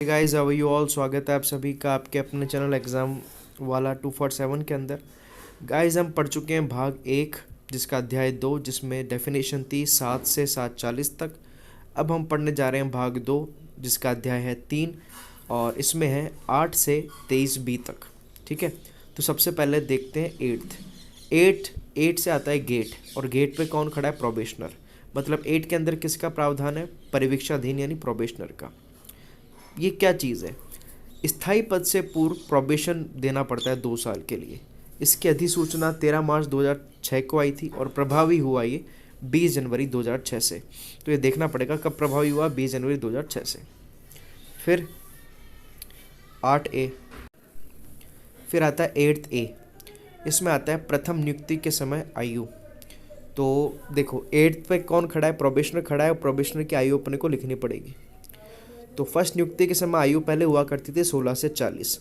Guys how you all, स्वागत है आप सभी का आपके अपने चैनल एग्ज़ाम वाला 247 के अंदर। गाइस हम पढ़ चुके हैं भाग 1 जिसका अध्याय 2 जिसमें डेफिनेशन थी 7 से 7:40 तक। अब हम पढ़ने जा रहे हैं भाग 2 जिसका अध्याय है 3 और इसमें है 8 से 23B तक। ठीक है, तो सबसे पहले देखते हैं 8 से आता है गेट, और गेट पे कौन खड़ा है? प्रोबेशनर। मतलब 8 के अंदर किसका प्रावधान है? परिवीक्षाधीन यानी प्रोबेशनर का। ये क्या चीज़ है? स्थायी पद से पूर्व प्रोबेशन देना पड़ता है 2 साल के लिए। इसकी अधिसूचना 13 मार्च 2006 को आई थी और प्रभावी हुआ ये 20 जनवरी 2006 से। तो ये देखना पड़ेगा कब प्रभावी हुआ, 20 जनवरी 2006 से। फिर 8A, फिर आता है 8A। इसमें आता है प्रथम नियुक्ति के समय आयु। तो देखो 8 पे कौन खड़ा है? प्रोबेशनर खड़ा है और प्रोबेशनर की आयु अपने को लिखनी पड़ेगी। तो फर्स्ट नियुक्ति के समय आयु पहले हुआ करती थी 16 से 40,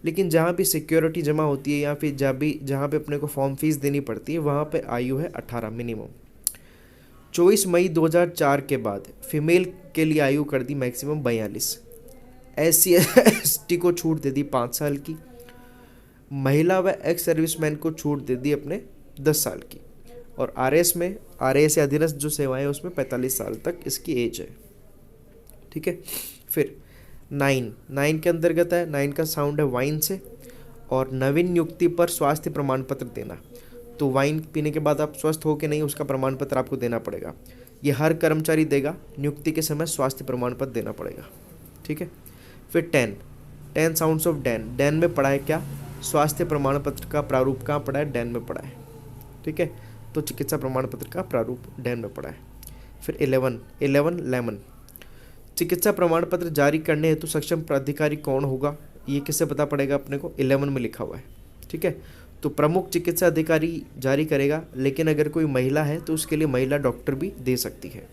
लेकिन जहाँ भी सिक्योरिटी जमा होती है या फिर जहाँ पे अपने को फॉर्म फीस देनी पड़ती है वहाँ पे आयु है 18 मिनिमम। 24 मई 2004 के बाद फीमेल के लिए आयु कर दी मैक्सिमम 42। SC/ST को छूट दे दी 5 साल की। महिला व एक्स सर्विसमैन को छूट दे दी अपने 10 साल की। और RAS या अधीनस्थ जो सेवाएं उसमें 45 साल तक इसकी एज है। ठीक है, फिर 9 के अंतर्गत है। 9 का साउंड है वाइन से, और नवीन नियुक्ति पर स्वास्थ्य प्रमाण पत्र देना। तो वाइन पीने के बाद आप स्वस्थ हो कि नहीं उसका प्रमाण पत्र आपको देना पड़ेगा। ये हर कर्मचारी देगा। नियुक्ति के समय स्वास्थ्य प्रमाण पत्र देना पड़ेगा। ठीक है, फिर 10 साउंड्स ऑफ डैन। डैन में पढ़ा है क्या? स्वास्थ्य प्रमाण पत्र का प्रारूप कहाँ पढ़ा है? डैन में पढ़ा है। ठीक है, तो चिकित्सा प्रमाण पत्र का प्रारूप डैन में पढ़ा है। फिर 11 लेमन। चिकित्सा प्रमाण पत्र जारी करने हेतु सक्षम प्राधिकारी कौन होगा? ये किससे पता पड़ेगा अपने को? 11 में लिखा हुआ है। ठीक है, तो प्रमुख चिकित्सा अधिकारी जारी करेगा, लेकिन अगर कोई महिला है तो उसके लिए महिला डॉक्टर भी दे सकती है।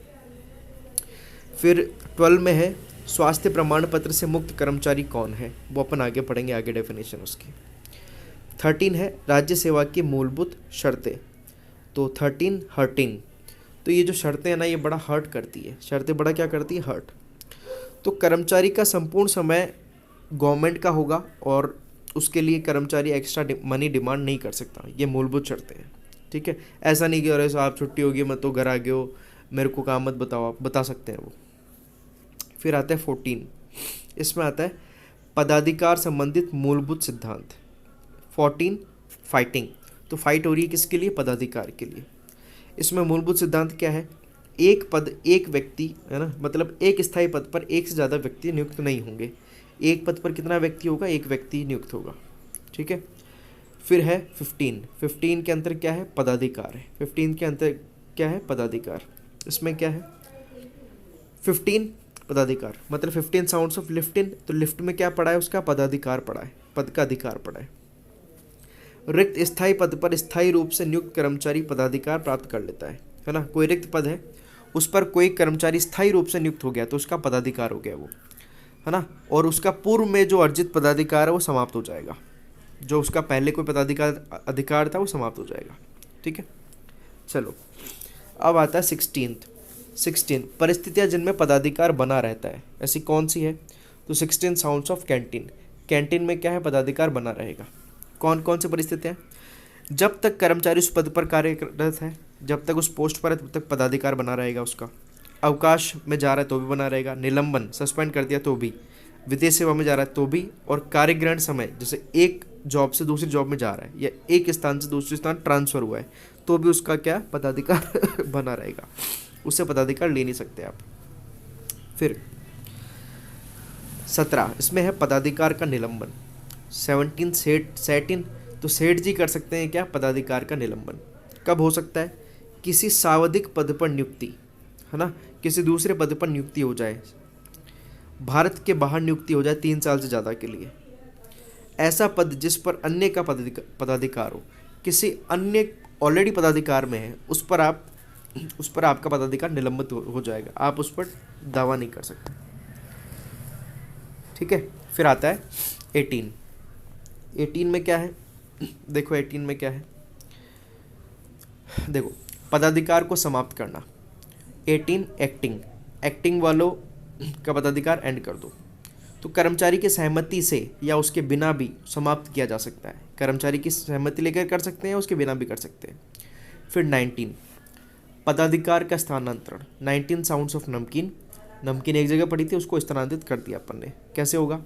फिर 12 में है स्वास्थ्य प्रमाण पत्र से मुक्त कर्मचारी कौन है? वो अपन आगे पढ़ेंगे, आगे डेफिनेशन उसकी। 13 है राज्य सेवा की मूलभूत शर्तें। तो 13 हर्टिंग। तो ये जो शर्तें हैं ना, ये बड़ा हर्ट करती है। शर्तें बड़ा क्या करती है? हर्ट। तो कर्मचारी का संपूर्ण समय गवर्नमेंट का होगा और उसके लिए कर्मचारी एक्स्ट्रा मनी डिमांड नहीं कर सकता। ये मूलभूत शर्तें हैं। ठीक है, ऐसा नहीं कि अरे साहब छुट्टी होगी मैं तो घर आ गया हो, मेरे को काम मत बताओ, आप बता सकते हैं वो। फिर आता है 14। इसमें आता है पदाधिकार संबंधित मूलभूत सिद्धांत। 14 फाइटिंग। तो फाइट हो रही है किसके लिए? पदाधिकार के लिए। इसमें मूलभूत सिद्धांत क्या है? एक पद एक व्यक्ति, है ना, मतलब एक स्थायी पद पर एक से ज़्यादा व्यक्ति नियुक्त नहीं होंगे। एक पद पर कितना व्यक्ति होगा? एक व्यक्ति नियुक्त होगा। ठीक है, फिर है 15 के अंतर क्या है? पदाधिकार है। 15 के अंतर क्या है? पदाधिकार। इसमें क्या है? 15 पदाधिकार, मतलब 15 साउंड्स ऑफ लिफ्ट। तो लिफ्ट में क्या पड़ा है? उसका पदाधिकार पड़ा है, पद का अधिकार पड़ा है। रिक्त स्थायी पद पर स्थायी रूप से नियुक्त कर्मचारी पदाधिकार प्राप्त कर लेता है ना। कोई रिक्त पद है, उस पर कोई कर्मचारी स्थायी रूप से नियुक्त हो गया तो उसका पदाधिकार हो गया वो, है ना। और उसका पूर्व में जो अर्जित पदाधिकार है वो समाप्त हो जाएगा। जो उसका पहले कोई अधिकार था वो समाप्त हो जाएगा। ठीक है, चलो अब आता है 16 परिस्थितियाँ जिनमें पदाधिकार बना रहता है, ऐसी कौन सी है? तो 16 साउंड्स ऑफ कैंटीन। कैंटीन में क्या है? पदाधिकार बना रहेगा। कौन कौन सी परिस्थितियाँ? जब तक कर्मचारी उस पद पर कार्यरत है, जब तक उस पोस्ट पर है तब तक पदाधिकार बना रहेगा उसका। अवकाश में जा रहा है तो भी बना रहेगा। निलंबन, सस्पेंड कर दिया तो भी। विदेश सेवा में जा रहा है तो भी। और कार्यग्रहण समय, जैसे एक जॉब से दूसरी जॉब में जा रहा है या एक स्थान से दूसरे स्थान ट्रांसफ़र हुआ है तो भी उसका क्या? पदाधिकार बना रहेगा। उससे पदाधिकार ले नहीं सकते आप। फिर 17 इसमें है पदाधिकार का निलंबन। 17 सेट। तो सेठ जी कर सकते हैं क्या? पदाधिकार का निलंबन। कब हो सकता है? किसी सावधिक पद पर नियुक्ति, है ना, किसी दूसरे पद पर नियुक्ति हो जाए, भारत के बाहर नियुक्ति हो जाए 3 साल से ज़्यादा के लिए। ऐसा पद जिस पर अन्य का पदाधिकार हो, किसी अन्य ऑलरेडी पदाधिकार में है उस पर आपका पदाधिकार निलंबित हो जाएगा, आप उस पर दावा नहीं कर सकते। ठीक है, फिर आता है 18 में क्या है? देखो 18 में क्या है? देखो पदाधिकार को समाप्त करना। 18 एक्टिंग वालों का पदाधिकार एंड कर दो। तो कर्मचारी की सहमति से या उसके बिना भी समाप्त किया जा सकता है। कर्मचारी की सहमति लेकर कर सकते हैं, उसके बिना भी कर सकते हैं। फिर 19 पदाधिकार का स्थानांतरण। 19 साउंड्स ऑफ नमकीन। नमकीन एक जगह पड़ी थी, उसको स्थानांतरित कर दिया अपन ने। कैसे होगा?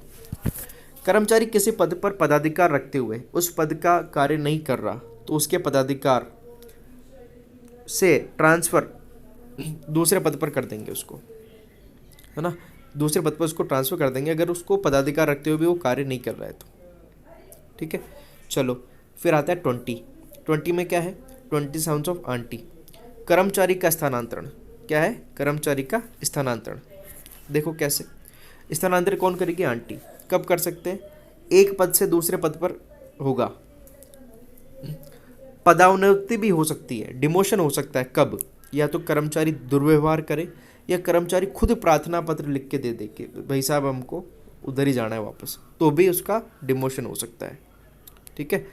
कर्मचारी किसी पद पर पदाधिकार रखते हुए उस पद का कार्य नहीं कर रहा तो उसके पदाधिकार से ट्रांसफर दूसरे पद पर कर देंगे उसको, है ना। दूसरे पद पर उसको ट्रांसफर कर देंगे अगर उसको पदाधिकार रखते हुए भी वो कार्य नहीं कर रहा है तो। ठीक है, चलो फिर आता है 20 में क्या है? 20 साउंड्स ऑफ आंटी। कर्मचारी का स्थानांतरण। क्या है? कर्मचारी का स्थानांतरण। देखो कैसे स्थानांतरण कौन करेगी? आंटी। कब कर सकते हैं? एक पद से दूसरे पद पर होगा। पदोन्नति भी हो सकती है, डिमोशन हो सकता है। कब? या तो कर्मचारी दुर्व्यवहार करे या कर्मचारी खुद प्रार्थना पत्र लिख के दे दे कि भाई साहब हमको उधर ही जाना है वापस, तो भी उसका डिमोशन हो सकता है। ठीक है,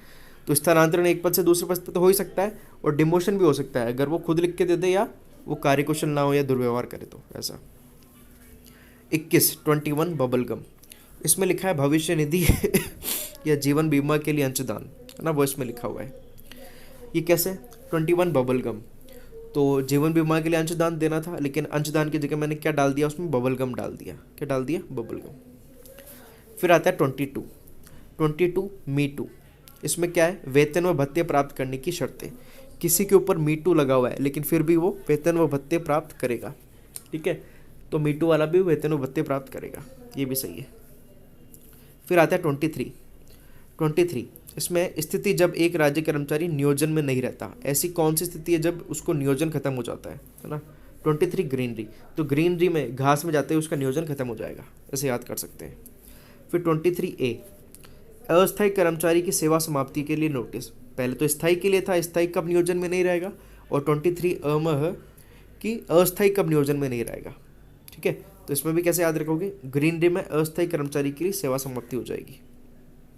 तो स्थानांतरण एक पद से दूसरे पद पर तो हो ही सकता है, और डिमोशन भी हो सकता है अगर वो खुद लिख के दे दे या वो कार्यकुशल ना हो या दुर्व्यवहार करे तो ऐसा। 21 बबल गम। इसमें लिखा है भविष्य निधि या जीवन बीमा के लिए अंशदान, है ना, वो इसमें लिखा हुआ है। ये कैसे? 21 बबल गम। तो जीवन बीमा के लिए अंशदान देना था, लेकिन अंशदान की जगह मैंने क्या डाल दिया? उसमें बबल गम डाल दिया। क्या डाल दिया? Bubble gum. फिर आता है 22 मी टू। इसमें क्या है? वेतन व भत्ते प्राप्त करने की शर्तें। किसी के ऊपर मी टू लगा हुआ है लेकिन फिर भी वो वेतन व भत्ते प्राप्त करेगा। ठीक है, तो मी टू वाला भी वेतन व भत्ते प्राप्त करेगा, ये भी सही है। फिर आता है 23। इसमें स्थिति जब एक राज्य कर्मचारी नियोजन में नहीं रहता। ऐसी कौन सी स्थिति है जब उसको नियोजन खत्म हो जाता है ना। 23 ग्रीनरी। तो ग्रीनरी में घास में जाते हुए उसका नियोजन खत्म हो जाएगा, ऐसे याद कर सकते हैं। फिर 23A अस्थायी कर्मचारी की सेवा समाप्ति के लिए नोटिस। पहले तो स्थायी के लिए था, स्थायी कब नियोजन में नहीं रहेगा, और 23 कि अस्थायी कब नियोजन में नहीं रहेगा। ठीक है, तो इसमें भी कैसे याद रखोगे? ग्रीनरी में अस्थायी कर्मचारी के लिए सेवा समाप्ति हो जाएगी।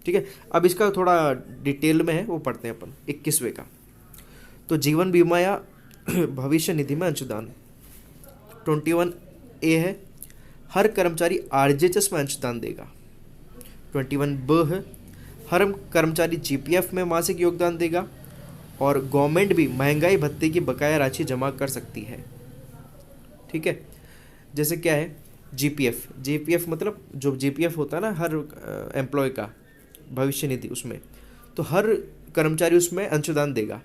ठीक है, अब इसका थोड़ा डिटेल में है, वो पढ़ते हैं अपन। 21वें का तो जीवन बीमा या भविष्य निधि में अंशदान। 21A है हर कर्मचारी आरजेएचएस में अंशदान देगा। 21B है हर कर्मचारी जीपीएफ में मासिक योगदान देगा, और गवर्नमेंट भी महंगाई भत्ते की बकाया राशि जमा कर सकती है। ठीक है, जैसे क्या है? जीपीएफ मतलब जो जीपीएफ होता है ना हर एम्प्लॉय का, भविष्य निधि, उसमें तो हर कर्मचारी उसमें अंशदान देगा।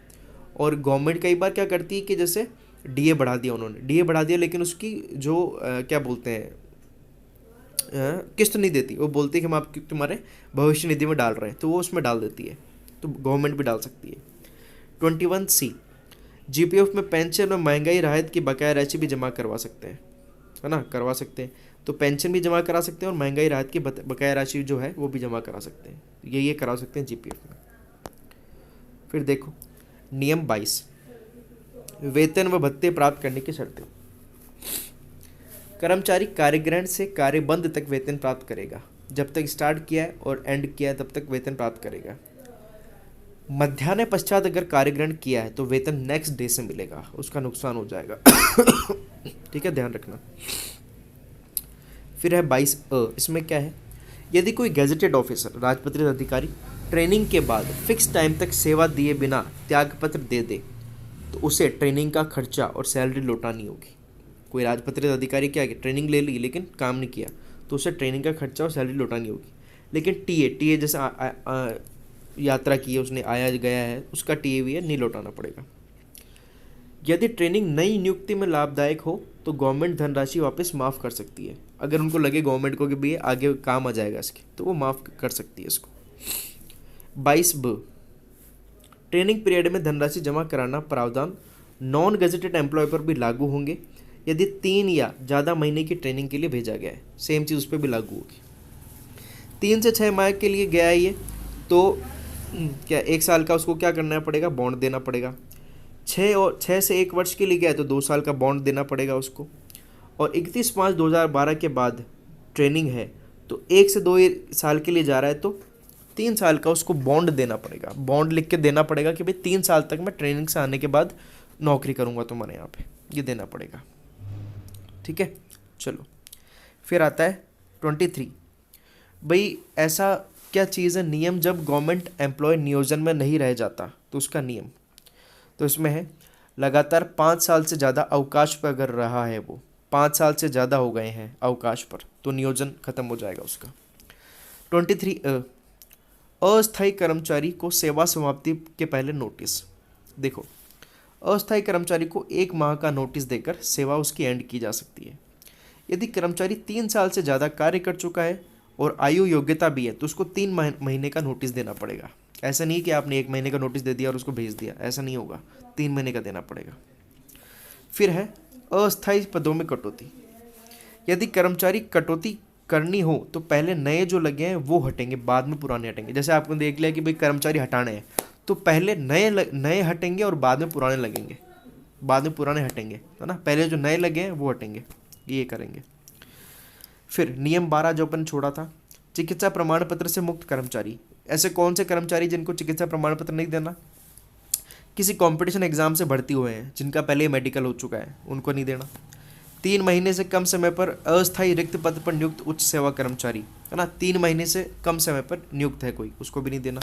और गवर्नमेंट कई बार क्या करती है कि जैसे डीए बढ़ा दिया, उन्होंने डीए बढ़ा दिया लेकिन उसकी जो क्या बोलते हैं किस्त नहीं देती, वो बोलती है कि हम आप तुम्हारे भविष्य निधि में डाल रहे हैं, तो वो उसमें डाल देती है, तो गवर्नमेंट भी डाल सकती है। 21C जीपीएफ में पेंशन और महंगाई राहत की बकाया राशि भी जमा करवा सकते हैं, है ना, करवा सकते हैं। तो पेंशन भी जमा करा सकते हैं और महंगाई राहत की बकाया राशि जो है वो भी जमा करा सकते हैं, ये करा सकते हैं जीपीएफ में। फिर देखो नियम 22 वेतन व भत्ते प्राप्त करने की शर्तें। कर्मचारी कार्यग्रहण से कार्यबंद तक वेतन प्राप्त करेगा। जब तक स्टार्ट किया है और एंड किया है तब तक वेतन प्राप्त करेगा। मध्याह्न पश्चात अगर कार्यग्रहण किया है तो वेतन नेक्स्ट डे से मिलेगा, उसका नुकसान हो जाएगा। ठीक है, ध्यान रखना। फिर है 22A, इसमें क्या है? यदि कोई गैजेटेड ऑफिसर राजपत्रित अधिकारी ट्रेनिंग के बाद फिक्स टाइम तक सेवा दिए बिना त्यागपत्र दे दे तो उसे ट्रेनिंग का खर्चा और सैलरी लौटानी होगी। कोई राजपत्रित अधिकारी क्या है, ट्रेनिंग ले ली लेकिन काम नहीं किया तो उसे ट्रेनिंग का खर्चा और सैलरी लौटानी होगी। लेकिन टीए जैसे यात्रा की है, उसने आया गया है, उसका टीए भी है, नहीं लौटाना पड़ेगा। यदि ट्रेनिंग नई नियुक्ति में लाभदायक हो तो गवर्नमेंट धनराशि वापस माफ़ कर सकती है। अगर उनको लगे गवर्नमेंट को कि भी आगे काम आ जाएगा इसके, तो वो माफ़ कर सकती है इसको। 22B ट्रेनिंग पीरियड में धनराशि जमा कराना प्रावधान नॉन गजेटेड एम्प्लॉय पर भी लागू होंगे यदि 3 या ज़्यादा महीने की ट्रेनिंग के लिए भेजा गया है। सेम चीज़ उस पर भी लागू होगी। 3 से 6 माह के लिए गया है ये, तो क्या 1 साल का उसको क्या करना पड़ेगा? बॉन्ड देना पड़ेगा। 6 से 1 वर्ष के लिए गया है तो 2 साल का बॉन्ड देना पड़ेगा उसको। और 31 मार्च 2012 के बाद ट्रेनिंग है तो 1 से 2 साल के लिए जा रहा है तो 3 साल का उसको बॉन्ड देना पड़ेगा। बॉन्ड लिख के देना पड़ेगा कि भाई 3 साल तक मैं ट्रेनिंग से आने के बाद नौकरी करूँगा तुम्हारे यहाँ पे, ये देना पड़ेगा। ठीक है, चलो फिर आता है 23 भाई ऐसा क्या चीज़ है नियम, जब गवर्नमेंट एम्प्लॉय नियोजन में नहीं रह जाता तो उसका नियम, तो इसमें है लगातार 5 साल से ज़्यादा अवकाश पर अगर रहा है, वो 5 साल से ज़्यादा हो गए हैं अवकाश पर, तो नियोजन खत्म हो जाएगा उसका। 23 अस्थायी कर्मचारी को सेवा समाप्ति के पहले नोटिस। देखो, अस्थायी कर्मचारी को 1 माह का नोटिस देकर सेवा उसकी एंड की जा सकती है। यदि कर्मचारी 3 साल से ज़्यादा कार्य कर चुका है और आयु योग्यता भी है, तो उसको 3 महीने का नोटिस देना पड़ेगा। ऐसा नहीं कि आपने 1 महीने का नोटिस दे दिया और उसको भेज दिया, ऐसा नहीं होगा, 3 महीने का देना पड़ेगा। फिर है अस्थायी पदों में कटौती। यदि कर्मचारी कटौती करनी हो तो पहले नए जो लगे हैं वो हटेंगे, बाद में पुराने हटेंगे। जैसे आपने देख लिया कि भाई कर्मचारी हटाने हैं, तो पहले नए हटेंगे और बाद में पुराने लगेंगे, बाद में पुराने हटेंगे, है ना। पहले जो नए लगे हैं वो हटेंगे, ये करेंगे। फिर नियम 12 जो अपन छोड़ा था, चिकित्सा प्रमाण पत्र से मुक्त कर्मचारी। ऐसे कौन से कर्मचारी जिनको चिकित्सा प्रमाण पत्र नहीं देना? किसी कंपटीशन एग्जाम से भर्ती हुए हैं, जिनका पहले ही मेडिकल हो चुका है, उनको नहीं देना। 3 महीने से कम समय पर अस्थायी रिक्त पद पर नियुक्त उच्च सेवा कर्मचारी, है ना, 3 महीने से कम समय पर नियुक्त है कोई, उसको भी नहीं देना।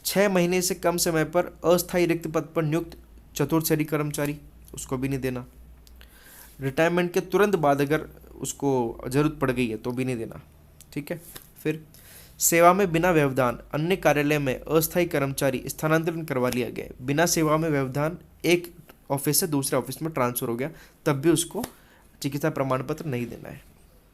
6 महीने से कम समय पर अस्थायी रिक्त पद पर नियुक्त चतुर्थ श्रेणी कर्मचारी, उसको भी नहीं देना। रिटायरमेंट के तुरंत बाद अगर उसको ज़रूरत पड़ गई है तो भी नहीं देना, ठीक है। फिर सेवा में बिना व्यवधान अन्य कार्यालय में अस्थायी कर्मचारी स्थानांतरण करवा लिया गया, बिना सेवा में व्यवधान एक ऑफिस से दूसरे ऑफिस में ट्रांसफ़र हो गया, तब भी उसको चिकित्सा प्रमाण पत्र नहीं देना है,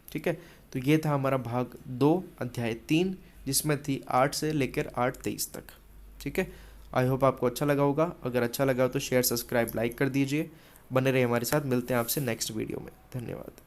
ठीक है। तो ये था हमारा भाग 2 अध्याय 3, जिसमें थी 8 से लेकर 8-23 तक, ठीक है। आई होप आपको अच्छा लगा होगा। अगर अच्छा लगा तो शेयर, सब्सक्राइब, लाइक कर दीजिए। बने रहिए हमारे साथ, मिलते हैं आपसे नेक्स्ट वीडियो में। धन्यवाद।